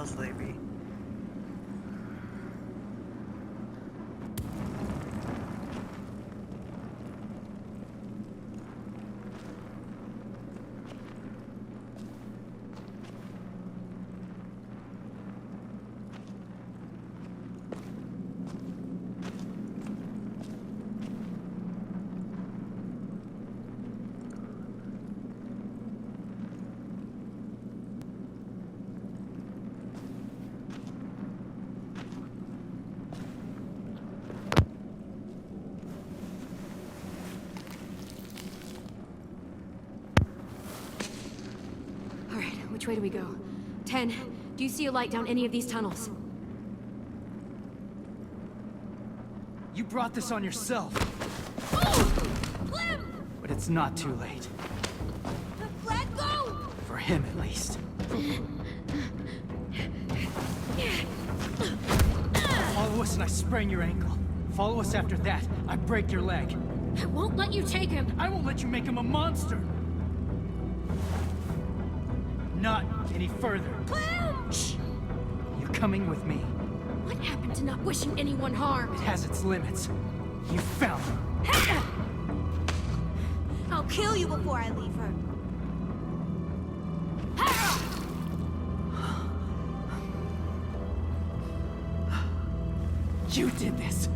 else will they be? Which way do we go? 10, do you see a light down any of these tunnels? You brought this on yourself. Oh! Clem! But it's not too late. Let go! For him, at least. Follow us and I sprain your ankle. Follow us after that, I break your leg. I won't let you take him! I won't let you make him a monster! Not any further. Clem! Shh! You're coming with me. What happened to not wishing anyone harm? It has its limits. You found them. I'll kill you before I leave her. You did this!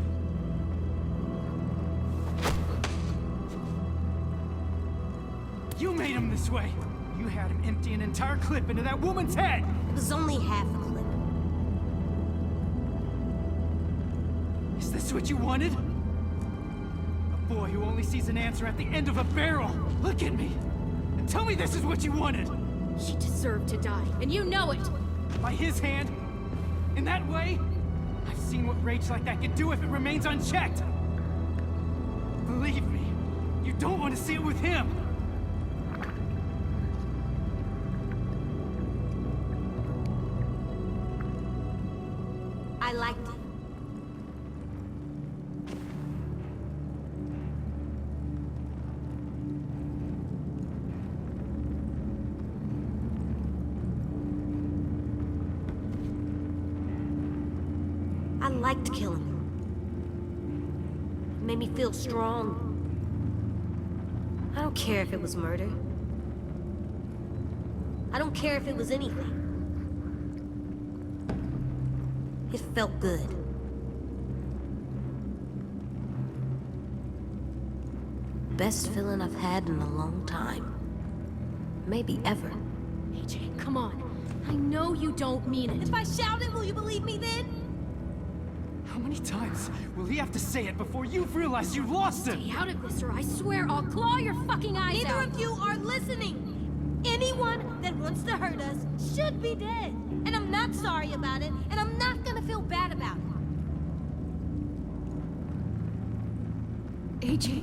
You made him this way! You had him empty an entire clip into that woman's head! It was only half a clip. Is this what you wanted? A boy who only sees an answer at the end of a barrel! Look at me! And tell me this is what you wanted! He deserved to die, and you know it! By his hand? In that way? I've seen what rage like that can do if it remains unchecked! Believe me, you don't want to see it with him! I liked it. I liked killing him. It made me feel strong. I don't care if it was murder. I don't care if it was anything. It felt good. Best feeling I've had in a long time. Maybe ever. AJ, come on. I know you don't mean it. If I shout it, will you believe me then? How many times will he have to say it before you've realized you've lost him? Stay out of this or I swear I'll claw your fucking eyes out. Neither of you are listening. Anyone that wants to hurt us should be dead. And I'm not sorry about it, and I'm not gonna feel bad about it. AJ.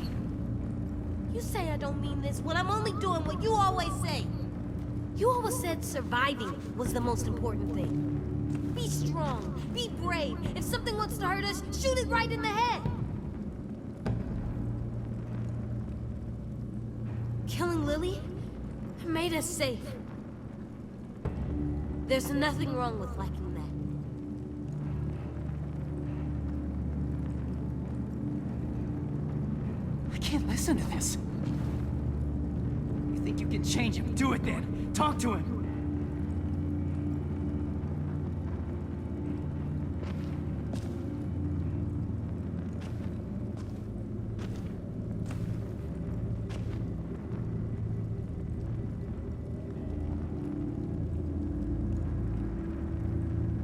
You say I don't mean this when I'm only doing what you always say. You always said surviving was the most important thing. Be strong, be brave. If something wants to hurt us, shoot it right in the head. Killing Lily made us safe. There's nothing wrong with liking that. I can't listen to this. You think you can change him? Do it then. Talk to him.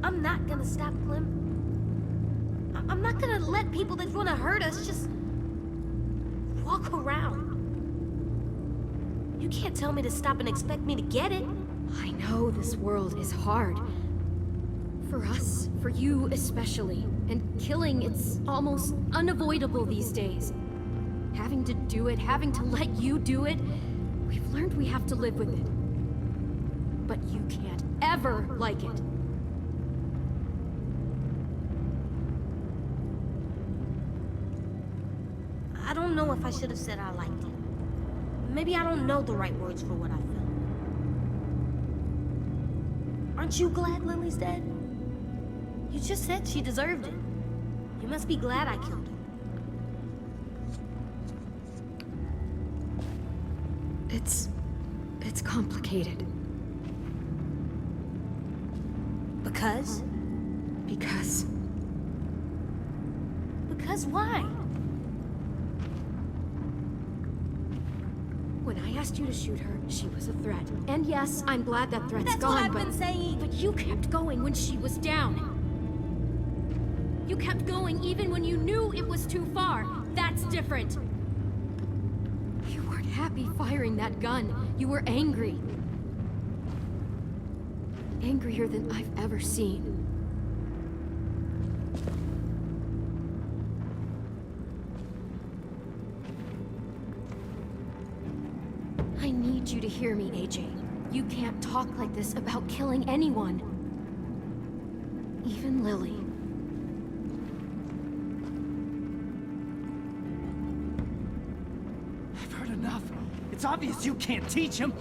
I'm not gonna stop, Clem. I'm not gonna let people that want to hurt us just walk around. You can't tell me to stop and expect me to get it. I know this world is hard. For us, for you especially. And killing, it's almost unavoidable these days. Having to do it, having to let you do it, we've learned we have to live with it. But you can't ever like it. I don't know if I should have said I liked it. Maybe I don't know the right words for what I felt. Aren't you glad Lily's dead? You just said she deserved it. You must be glad I killed her. It's complicated. Because? Because Because why? when I asked you to shoot her, she was a threat. And yes, I'm glad that threat's That's gone, what I've but... been saying. But you kept going when she was down. You kept going even when you knew it was too far. That's different. You weren't happy firing that gun. You were angry. Angrier than I've ever seen. I need you to hear me, AJ. You can't talk like this about killing anyone. Even Lily. I've heard enough. It's obvious you can't teach him.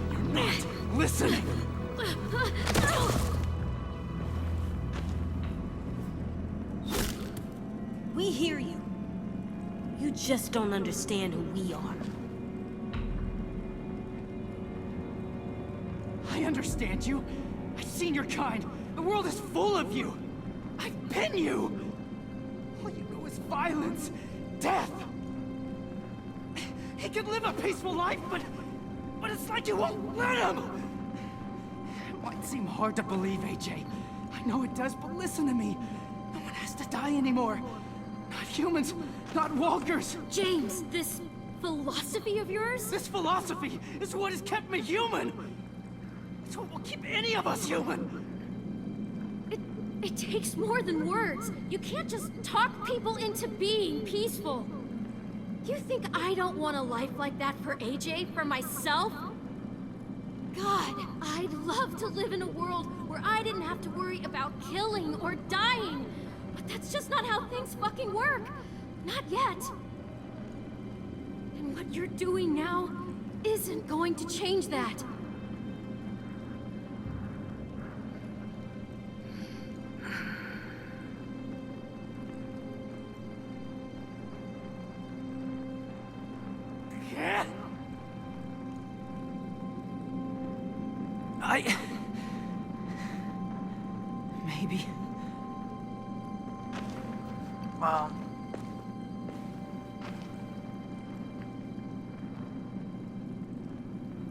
You're not listening. We hear you. You just don't understand who we are. I understand you. I've seen your kind. The world is full of you. I've been you. All you know is violence, death. He could live a peaceful life, but it's like you won't let him. It might seem hard to believe, AJ. I know it does, but listen to me. No one has to die anymore. Not humans, not walkers. James, this philosophy of yours? This philosophy is what has kept me human. It's what will keep any of us human. It takes more than words. You can't just talk people into being peaceful. You think I don't want a life like that for AJ, for myself? God, I'd love to live in a world where I didn't have to worry about killing or dying. But that's just not how things fucking work. Not yet. And what you're doing now isn't going to change that. Maybe.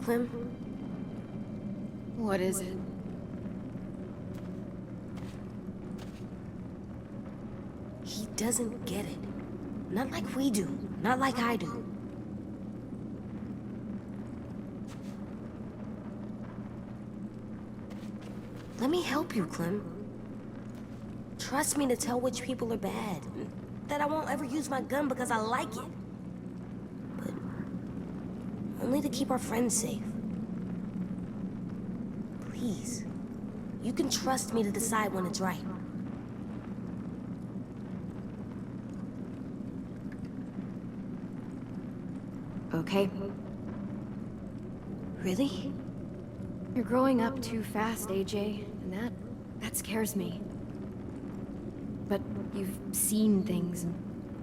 Clem, What is it? he doesn't get it. Not like we do. Not like I do. Let me help you, Clem. Trust me to tell which people are bad. That I won't ever use my gun because I like it. But only to keep our friends safe. Please, you can trust me to decide when it's right. Okay. Really? You're growing up too fast, AJ, and that scares me. But you've seen things and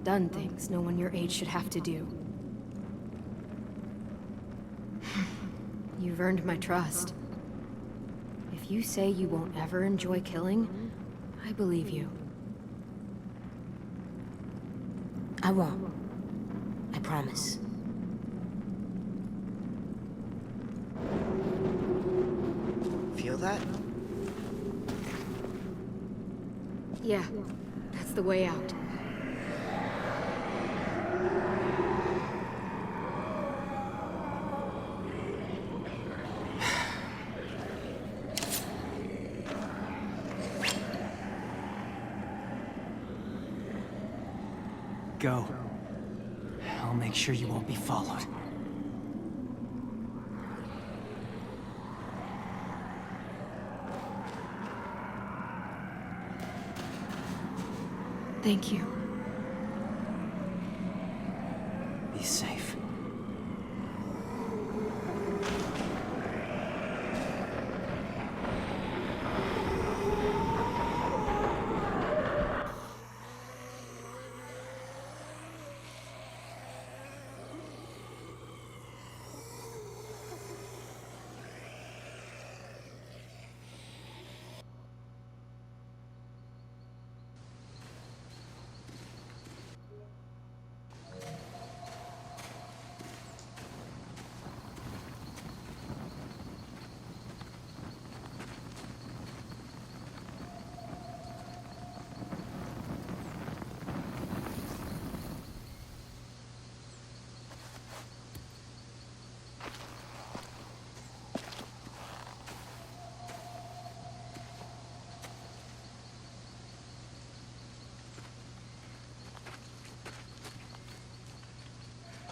done things no one your age should have to do. You've earned my trust. If you say you won't ever enjoy killing, I believe you. I won't. I promise. Feel that? Yeah, that's the way out. Go. Help me. make sure you won't be followed. Thank you. Be safe.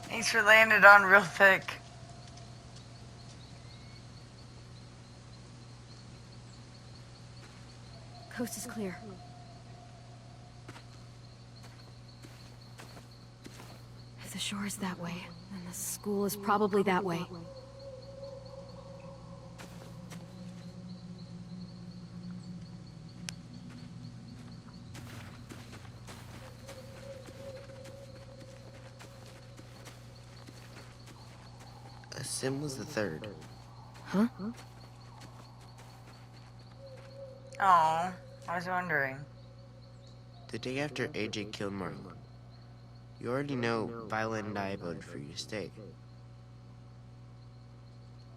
Thanks for laying it on real thick. Coast is clear. If the shore is that way, then the school is probably that way. Sim was the third. Huh? Oh, I was wondering. The day after AJ killed Marlon. You already know Violet and I voted for you to stay.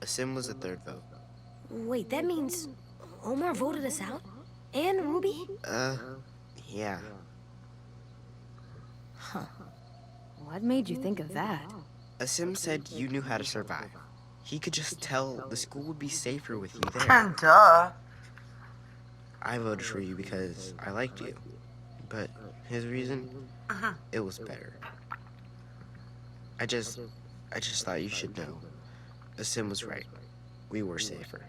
Sim was the third vote. Wait, that means Omar voted us out? And Ruby? Yeah. Huh. What made you think of that? Sim said you knew how to survive. He could just tell the school would be safer with you there. Duh. I voted for you because I liked you. But his reason, it was better. I just thought you should know. Sim was right. We were safer.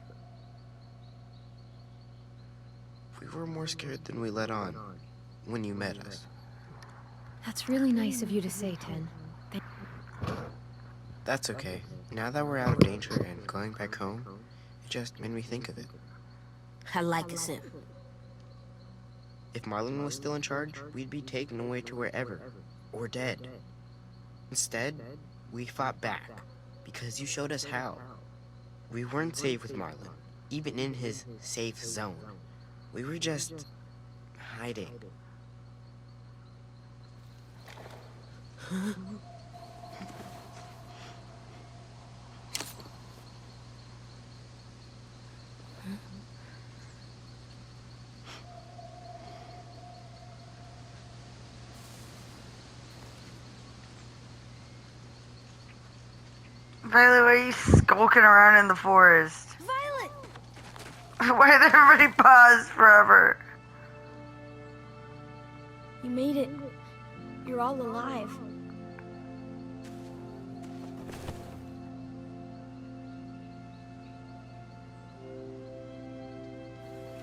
We were more scared than we let on when you met us. That's really nice of you to say, Ten. That's okay. Now that we're out of danger and going back home, it just made me think of it. I like a sim. If Marlon was still in charge, we'd be taken away to wherever, or dead. Instead, we fought back, because you showed us how. We weren't safe with Marlon, even in his safe zone. We were just hiding. Violet, why are you skulking around in the forest? Violet! Why did everybody pause forever? You made it. You're all alive.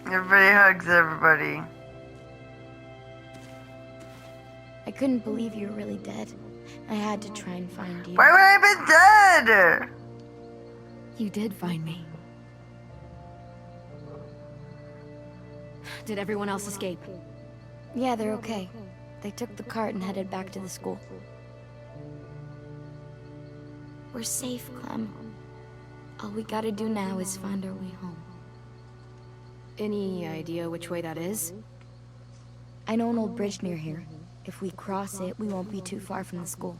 Everybody hugs everybody. I couldn't believe you were really dead. I had to try and find you. Why would I have been dead? You did find me. Did everyone else escape? Yeah, they're okay. They took the cart and headed back to the school. We're safe, Clem. All we gotta do now is find our way home. Any idea which way that is? I know an old bridge near here. If we cross it, we won't be too far from the school.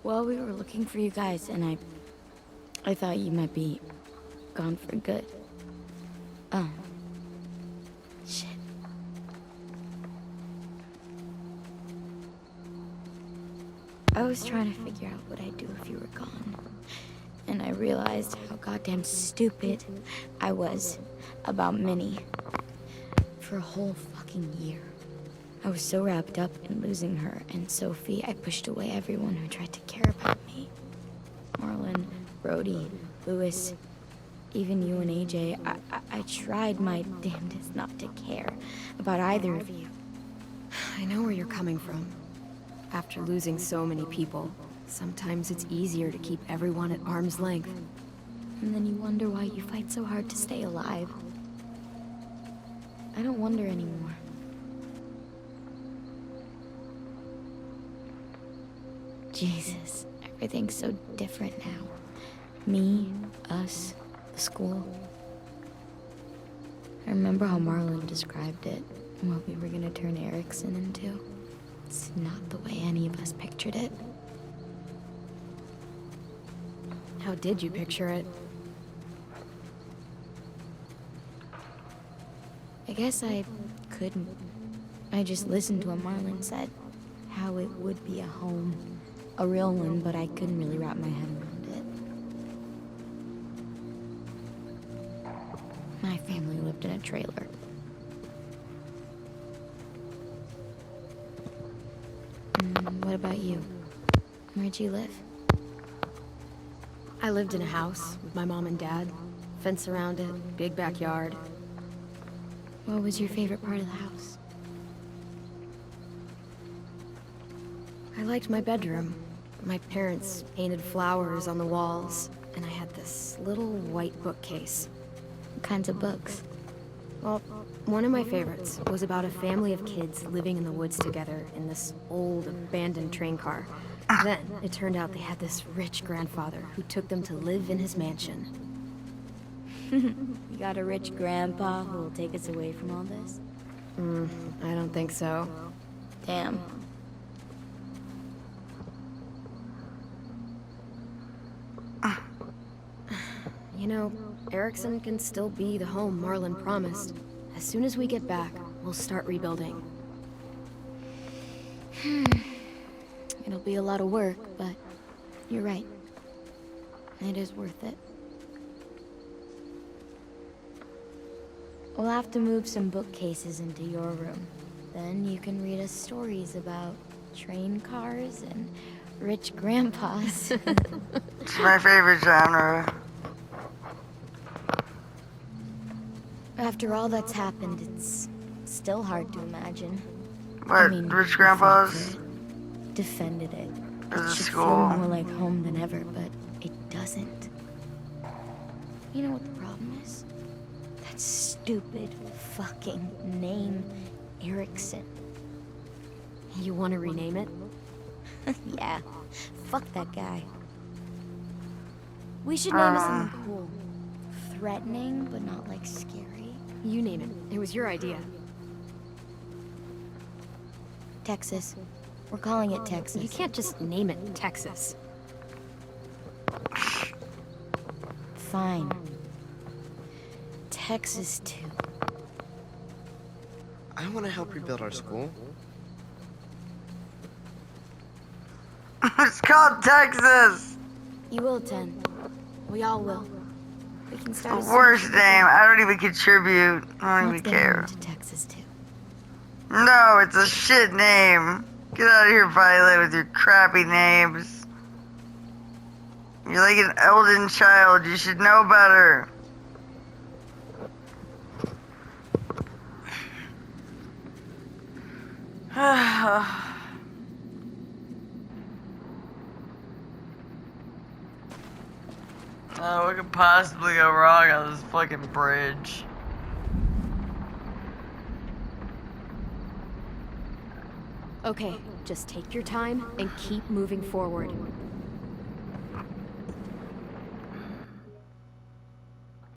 Well, we were looking for you guys, and I thought you might be gone for good. Oh. Shit. I was trying to figure out what I'd do if you were gone. And I realized how goddamn stupid I was about Minnie. For a whole fucking year. I was so wrapped up in losing her and Sophie, I pushed away everyone who tried to care about me. Marlon, Brody, Lewis, even you and AJ. I tried my damnedest not to care about either of you. I know where you're coming from. After losing so many people, sometimes it's easier to keep everyone at arm's length. And then you wonder why you fight so hard to stay alive. I don't wonder anymore. Jesus, everything's so different now. Me, us, the school. I remember how Marlon described it, what we were gonna turn Erickson into. It's not the way any of us pictured it. How did you picture it? I guess I couldn't. I just listened to what Marlon said. How it would be a home. A real one, but I couldn't really wrap my head around it. My family lived in a trailer. What about you? Where'd you live? I lived in a house with my mom and dad. Fence around it, big backyard. What was your favorite part of the house? I liked my bedroom. My parents painted flowers on the walls, and I had this little white bookcase. What kinds of books? Well, one of my favorites was about a family of kids living in the woods together in this old, abandoned train car. Then, it turned out they had this rich grandfather who took them to live in his mansion. You got a rich grandpa who will take us away from all this? I don't think so. Damn. You know, Erickson can still be the home Marlon promised. As soon as we get back, we'll start rebuilding. It'll be a lot of work, but you're right. It is worth it. We'll have to move some bookcases into your room. Then you can read us stories about train cars and rich grandpas. It's my favorite genre. After all that's happened, it's still hard to imagine. What, rich grandpas? we fought for it, defended it. As a It should school. feel more like home than ever, but it doesn't. You know what the problem is? That stupid fucking name, Erickson. You want to rename it? Yeah, fuck that guy. We should name it something cool. Threatening, but not like scary. You name it. It was your idea. Texas. We're calling it Texas. You can't just name it Texas. Fine. Texas too. I want to help rebuild our school. It's called Texas! You will, Ten. We all will. We can start The worst name. I don't even contribute. I don't Let's even get care. on to Texas too. No, it's a shit name. Get out of here, Violet, with your crappy names. You're like an elden child. You should know better. Oh, what could possibly go wrong on this fucking bridge? Okay, just take your time and keep moving forward.